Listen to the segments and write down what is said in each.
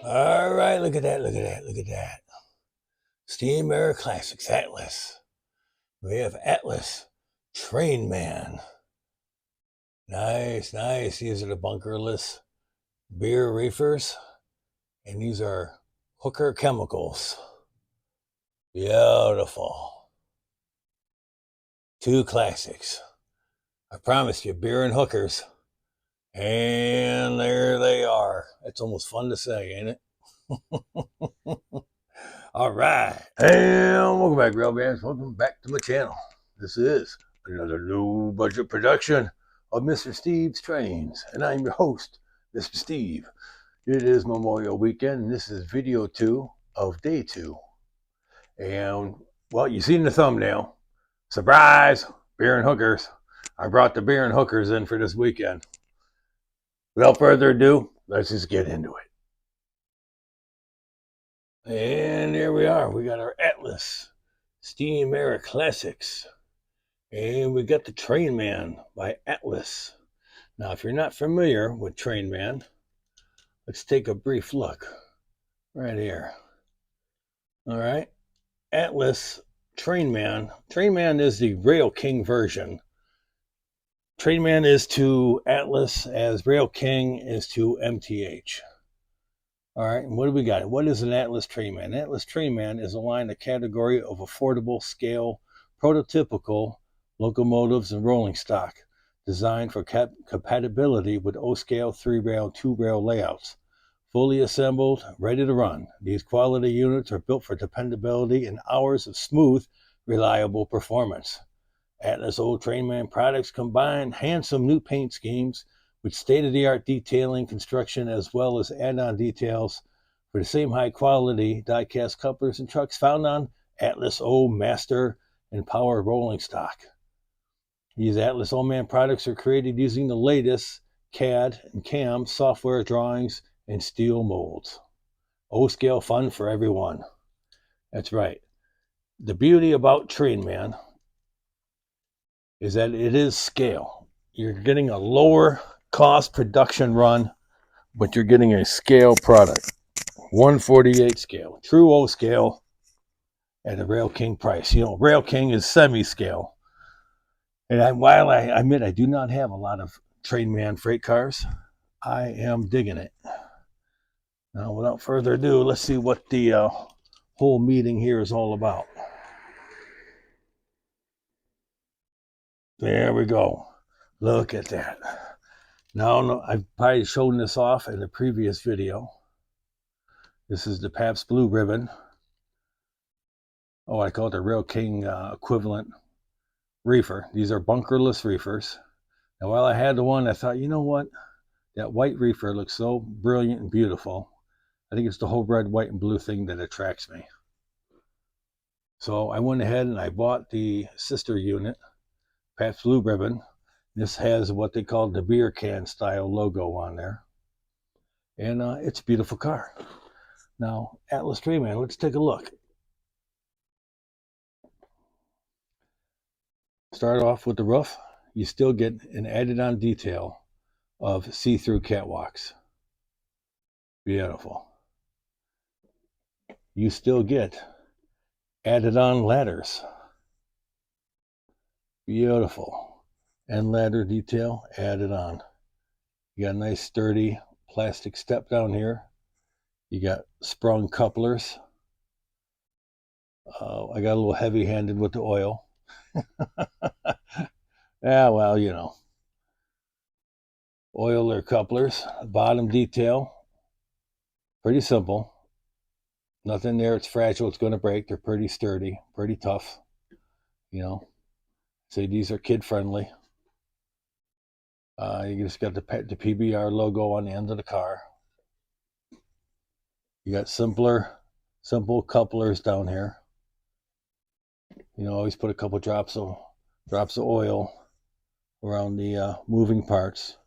All right, look at that, look at that, look at that. Steam Era Classics Atlas. We have Atlas Trainman. Nice, nice. These are the bunkerless beer reefers, and these are hooker chemicals. Beautiful. Two classics. I promised you, beer and hookers. And there they are. It's almost fun to say, ain't it? All right. And welcome back, Rail Bands. Welcome back to my channel. This is another low budget production of Mr. Steve's Trains. And I'm your host, Mr. Steve. It is Memorial Weekend, and this is video 2 of day 2. And, well, you've seen the thumbnail. Surprise! Beer and hookers. I brought the beer and hookers in for this weekend. Without further ado, let's just get into it. And here we are. We got our Atlas Steam Era Classics. And we got the Trainman by Atlas. Now, if you're not familiar with Trainman, let's take a brief look right here. All right. Atlas Trainman. Trainman is the Rail King version. Trainman is to Atlas as Rail King is to MTH. All right, and what do we got? What is an Atlas Trainman? An Atlas Trainman is aligned a category of affordable scale, prototypical locomotives and rolling stock, designed for compatibility with O-scale 3-rail, 2-rail layouts. Fully assembled, ready to run. These quality units are built for dependability and hours of smooth, reliable performance. Atlas Old Trainman products combine handsome new paint schemes with state-of-the-art detailing construction, as well as add-on details for the same high-quality die-cast couplers and trucks found on Atlas O Master and Power rolling stock. These Atlas Old Man products are created using the latest CAD and CAM software drawings and steel molds. O-scale fun for everyone. That's right. The beauty about Trainman is that it is scale. You're getting a lower cost production run, but you're getting a scale product. 148 scale, true O scale at a Rail King price. You know, Rail King is semi-scale. And while I admit I do not have a lot of Trainman freight cars, I am digging it. Now, without further ado, let's see what the whole meeting here is all about. There we go. Look at that. Now, I've probably shown this off in the previous video. This is the Pabst Blue Ribbon. Oh, I call it the Rail King equivalent reefer. These are bunkerless reefers. Now, while I had the one, I thought, you know what? That white reefer looks so brilliant and beautiful. I think it's the whole red, white, and blue thing that attracts me. So I went ahead and I bought the sister unit, Pabst Blue Ribbon. This has what they call the beer can style logo on there. And it's a beautiful car. Now, Atlas Dreamman, let's take a look. Start off with the roof. You still get an added on detail of see-through catwalks. Beautiful. You still get added on ladders. Beautiful. And ladder detail added on. You got a nice sturdy plastic step down here. You got sprung couplers. I got a little heavy-handed with the oil. Yeah, well, you know. Oil or couplers. Bottom detail. Pretty simple. Nothing there. It's fragile. It's going to break. They're pretty sturdy, pretty tough. You know. So these are kid-friendly. You just got the PBR logo on the end of the car. You got simple couplers down here. You know, always put a couple drops of oil around the moving parts.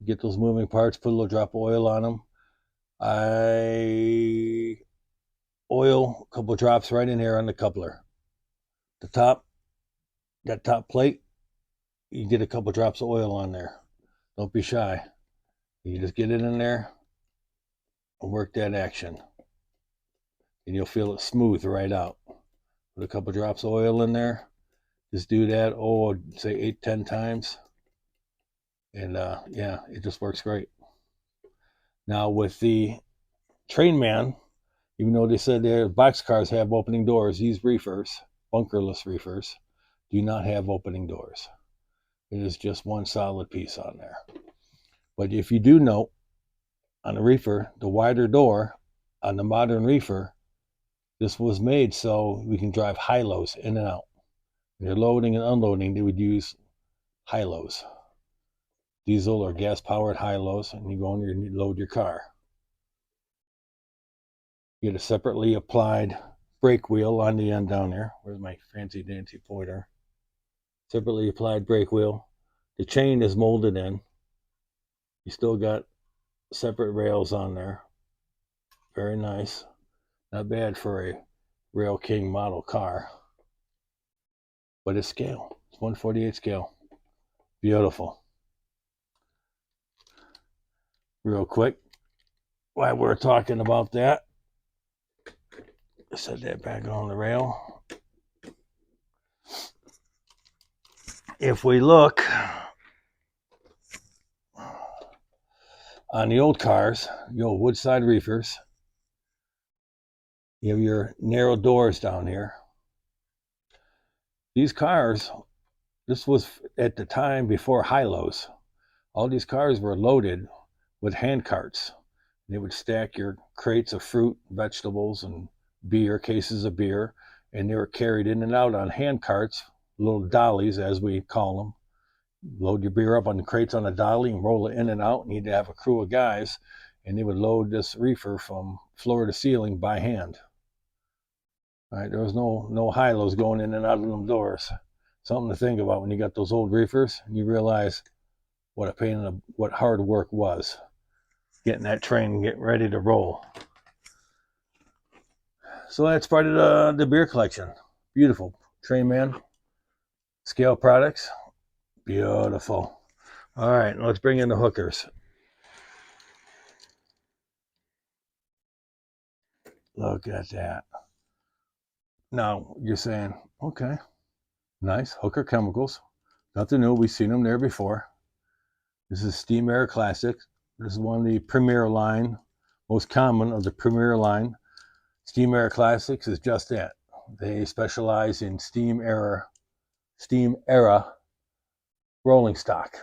Get those moving parts, put a little drop of oil on them. I oil a couple drops right in here on the coupler. The top, that top plate, you get a couple drops of oil on there. Don't be shy. You just get it in there, and work that action. And you'll feel it smooth right out. Put a couple drops of oil in there. Just do that, say 8-10 times. And yeah, it just works great. Now with the Trainman, even though they said their box cars have opening doors, these reefers, bunkerless reefers, do not have opening doors. It is just one solid piece on there. But if you do note, on the reefer, the wider door on the modern reefer, this was made so we can drive high-lows in and out. When you're loading and unloading, they would use high-lows, diesel or gas-powered high-lows, and you go in and you load your car. You get a separately applied brake wheel on the end down there. Where's my fancy dancy pointer? Separately applied brake wheel. The chain is molded in. You still got separate rails on there. Very nice. Not bad for a Rail King model car. But it's scale. It's 1/48 scale. Beautiful. Real quick, while we're talking about that, set that back on the rail. If we look on the old cars, the old Woodside reefers, you have your narrow doors down here. These cars, this was at the time before high-lows. All these cars were loaded with hand carts. They would stack your crates of fruit, vegetables, and beer, cases of beer, and they were carried in and out on hand carts, little dollies as we call them. Load your beer up on the crates on a dolly and roll it in and out. And you'd have a crew of guys, and they would load this reefer from floor to ceiling by hand. All right, there was no high-lows going in and out of them doors. Something to think about when you got those old reefers and you realize what a pain and what hard work was getting that train and getting ready to roll. So that's part of the beer collection. Beautiful. Trainman, scale products. Beautiful. All right, let's bring in the hookers. Look at that. Now you're saying, okay, nice. Hooker chemicals. Nothing new. We've seen them there before. This is Steam Air Classics. This is one of the premier line, most common of the premier line. Steam Air Classics is just that. They specialize in steam era rolling stock.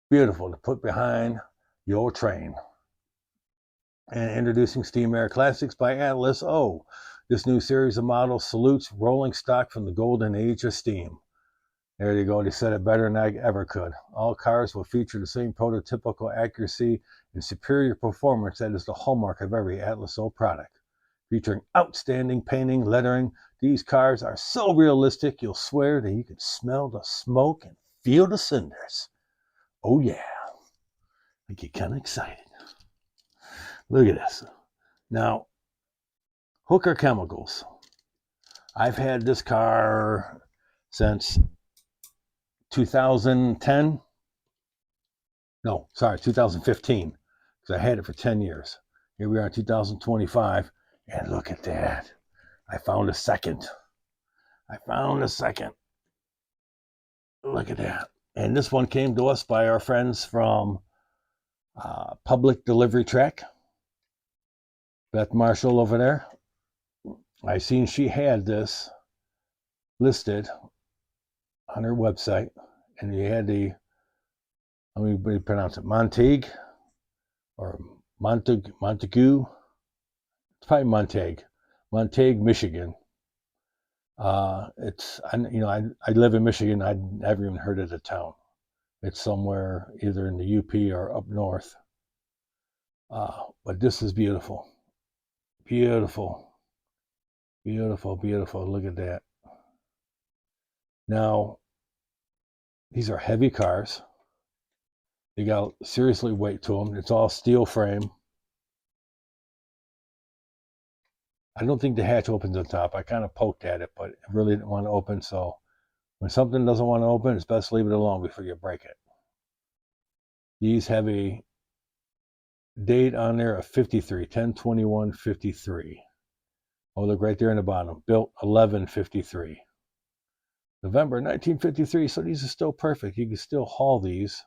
Beautiful to put behind your train. And introducing Steam Air Classics by Atlas. Oh, this new series of models salutes rolling stock from the golden age of steam. There you go. They said it better than I ever could. All cars will feature the same prototypical accuracy and superior performance that is the hallmark of every Atlas O product. Featuring outstanding painting, lettering, these cars are so realistic you'll swear that you can smell the smoke and feel the cinders. Oh yeah. I get kind of excited. Look at this. Now, Hooker Chemicals. I've had this car since 2010. No, sorry, 2015. Because I had it for 10 years. Here we are in 2025. And look at that. I found a second. Look at that. And this one came to us by our friends from Public Delivery Track. Beth Marshall over there. I seen she had this listed on her website, and you had the, how do you pronounce it, Montague or Montague? It's probably Montague, Michigan. It's, I live in Michigan. I'd never even heard of the town. It's somewhere either in the UP or up north. But this is beautiful. Beautiful. Beautiful, beautiful. Look at that. Now, these are heavy cars. They got seriously weight to them. It's all steel frame. I don't think the hatch opens on top. I kind of poked at it, but it really didn't want to open. So when something doesn't want to open, it's best to leave it alone before you break it. These have a Date on there of 53, 10/21/53. Oh, look right there in the bottom. Built 11/53. November 1953. So these are still perfect. You can still haul these.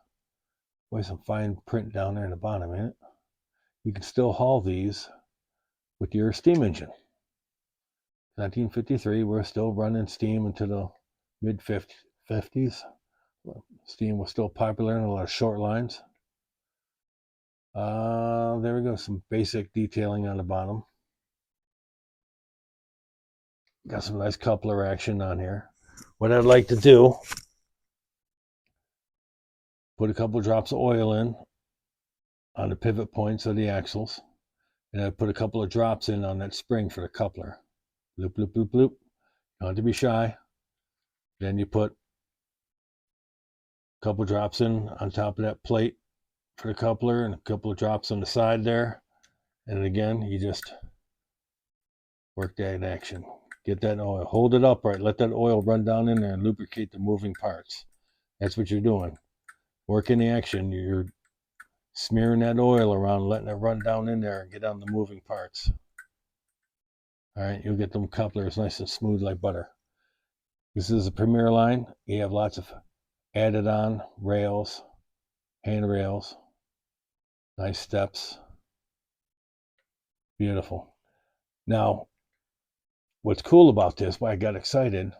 Boy, some fine print down there in the bottom, ain't it? You can still haul these with your steam engine. 1953, we're still running steam into the mid 50s. Steam was still popular in a lot of short lines. There we go. Some basic detailing on the bottom. Got some nice coupler action on here. What I'd like to do, put a couple drops of oil in on the pivot points of the axles. And I put a couple of drops in on that spring for the coupler. Bloop, bloop, bloop, bloop. You don't have to be shy. Then you put a couple drops in on top of that plate for the coupler and a couple of drops on the side there. And again, you just work that in action. Get that oil. Hold it upright. Let that oil run down in there and lubricate the moving parts. That's what you're doing. Work in the action. You're smearing that oil around, letting it run down in there and get on the moving parts. All right, you'll get them couplers nice and smooth like butter. This is a Premier line. You have lots of added on rails, handrails, nice steps. Beautiful. Now, what's cool about this, why I got excited,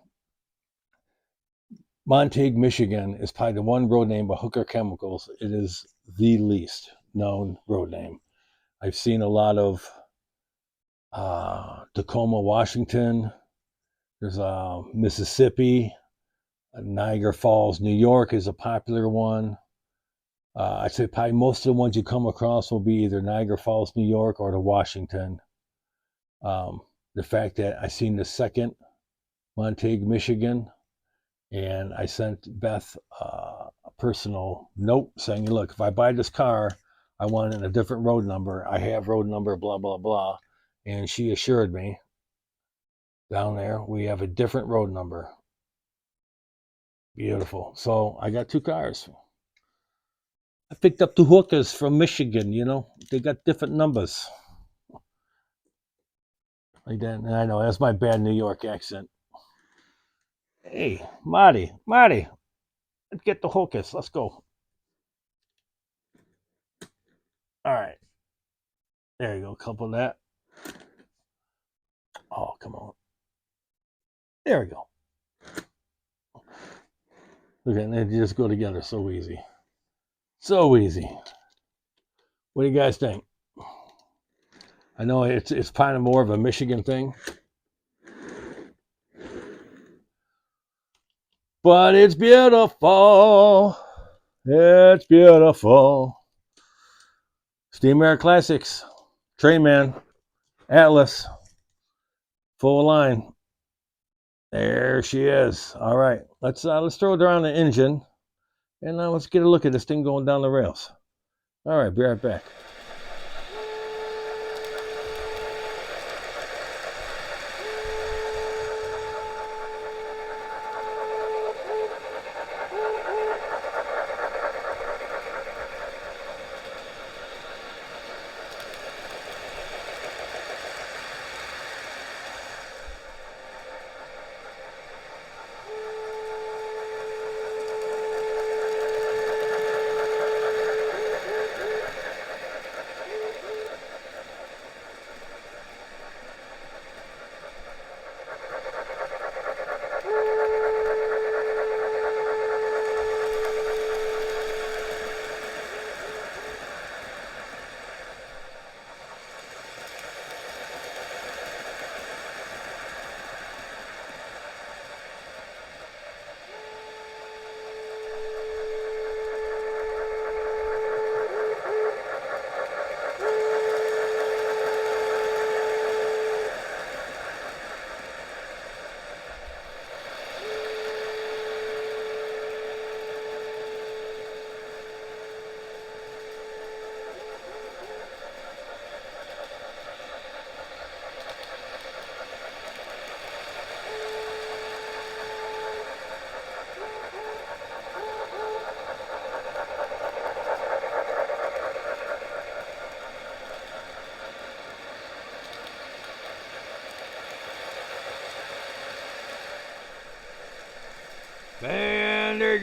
Montague, Michigan is probably the one road name by Hooker Chemicals. It is the least known road name. I've seen a lot of Tacoma, Washington. There's Mississippi. Niagara Falls, New York is a popular one. I'd say probably most of the ones you come across will be either Niagara Falls, New York, or to Washington. The fact that I seen the second Montague, Michigan, and I sent Beth a personal note saying, look, if I buy this car, I want it in a different road number. I have road number, blah, blah, blah. And she assured me down there, we have a different road number. Beautiful. So I got two cars. I picked up two hookers from Michigan, you know. They got different numbers. Like that. And I know, that's my bad New York accent. Hey, Marty, let's get the hookers. Let's go. All right. There you go. Couple of that. Oh, come on. There we go. Look at it. They just go together so easy. So easy. What do you guys think? I know it's kind of more of a Michigan thing. But it's beautiful. It's beautiful. Steam Air Classics. Trainman. Atlas. Full line. There she is. All right. Let's throw it around the engine. And let's get a look at this thing going down the rails. All right. Be right back.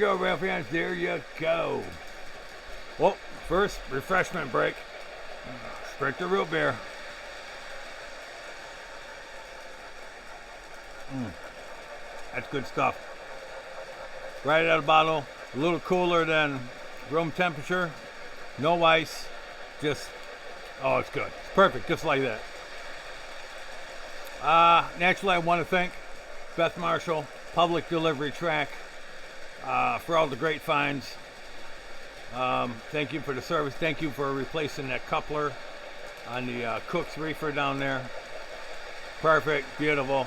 go, rail fans. There you go. Well, first refreshment break. Straight to root beer. That's good stuff. Right out of the bottle. A little cooler than room temperature. No ice. Just, oh, it's good. It's perfect, just like that. Naturally, I want to thank Beth Marshall, Public Delivery Track, for all the great finds. Thank you for the service. Thank you for replacing that coupler on the Cook's reefer down there. Perfect, beautiful.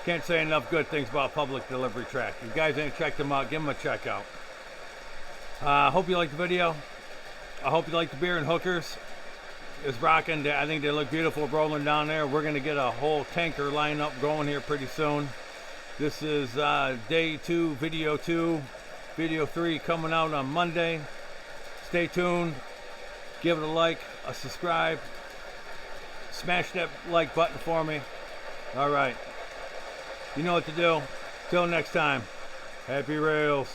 Can't say enough good things about Public Delivery Track. If you guys ain't checked them out, give them a check out. Hope you liked the video. I hope you like the beer and hookers. It's rocking. I think they look beautiful rolling down there. We're going to get a whole tanker lineup going here pretty soon. This is day 2, video 2. Video 3 coming out on Monday. Stay tuned. Give it a like, a subscribe. Smash that like button for me. All right. You know what to do. Till next time. Happy rails.